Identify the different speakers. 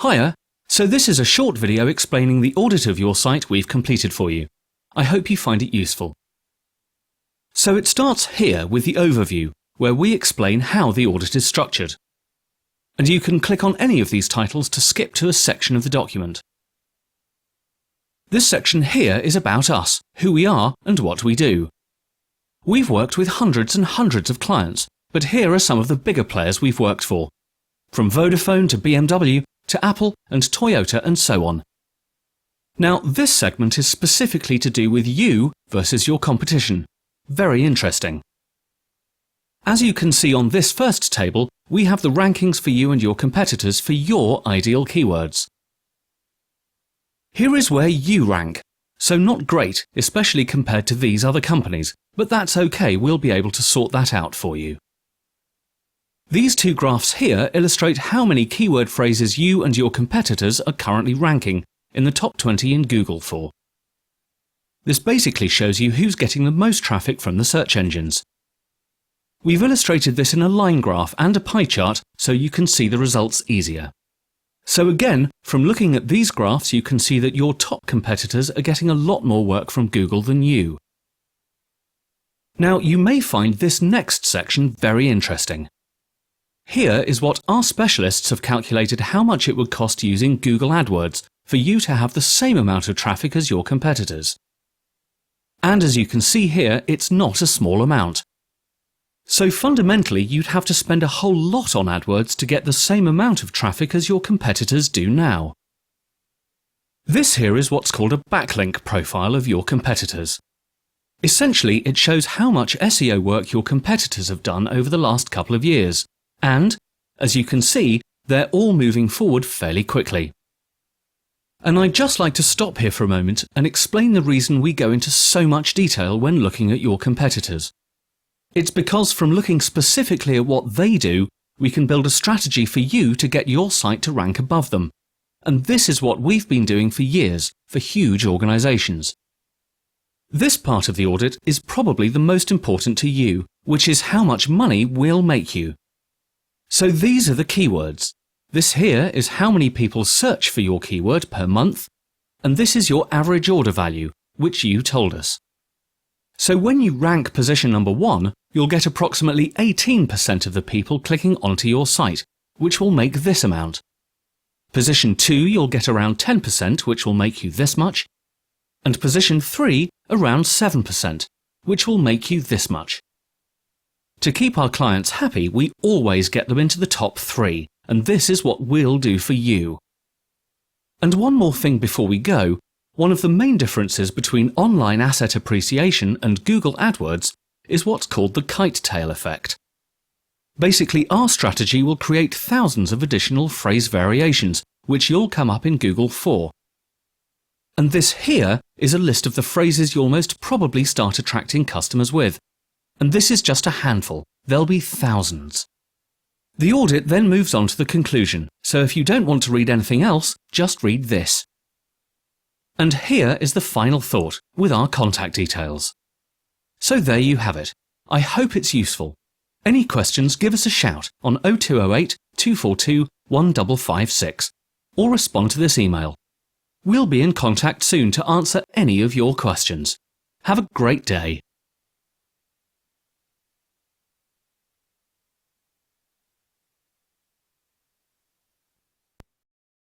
Speaker 1: Hiya! So this is a short video explaining the audit of your site we've completed for you. I hope you find it useful. So it starts here with the overview, where we explain how the audit is structured. And you can click on any of these titles to skip to a section of the document. This section here is about us, who we are and what we do. We've worked with hundreds and hundreds of clients, but here are some of the bigger players we've worked for. From Vodafone to BMW to Apple and Toyota and so on. Now this segment is specifically to do with you versus your competition. Very interesting. As you can see on this first table, we have the rankings for you and your competitors for your ideal keywords. Here is where you rank. So not great, especially compared to these other companies, but that's okay, we'll be able to sort that out for you. These two graphs here illustrate how many keyword phrases you and your competitors are currently ranking in the top 20 in Google for. This basically shows you who's getting the most traffic from the search engines. We've illustrated this in a line graph and a pie chart so you can see the results easier. So again, from looking at these graphs you can see that your top competitors are getting a lot more work from Google than you. Now you may find this next section very interesting. Here is what our specialists have calculated how much it would cost using Google AdWords for you to have the same amount of traffic as your competitors. And as you can see here, it's not a small amount. So fundamentally, you'd have to spend a whole lot on AdWords to get the same amount of traffic as your competitors do now. This here is what's called a backlink profile of your competitors. Essentially, it shows how much SEO work your competitors have done over the last couple of years. And, as you can see, they're all moving forward fairly quickly. And I'd just like to stop here for a moment and explain the reason we go into so much detail when looking at your competitors. It's because from looking specifically at what they do, we can build a strategy for you to get your site to rank above them. And this is what we've been doing for years for huge organisations. This part of the audit is probably the most important to you, which is how much money we'll make you. So these are the keywords. This here is how many people search for your keyword per month, and this is your average order value, which you told us. So when you rank position number 1, you'll get approximately 18% of the people clicking onto your site, which will make this amount. Position 2, you'll get around 10%, which will make you this much, and position 3, around 7%, which will make you this much. To keep our clients happy, we always get them into the top 3, and this is what we'll do for you. And one more thing before we go, one of the main differences between online asset appreciation and Google AdWords is what's called the kite tail effect. Basically, our strategy will create thousands of additional phrase variations, which you'll come up in Google for. And this here is a list of the phrases you'll most probably start attracting customers with. And this is just a handful. There'll be thousands. The audit then moves on to the conclusion, so if you don't want to read anything else, just read this. And here is the final thought, with our contact details. So there you have it. I hope it's useful. Any questions, give us a shout on 0208 242 1556 or respond to this email. We'll be in contact soon to answer any of your questions. Have a great day.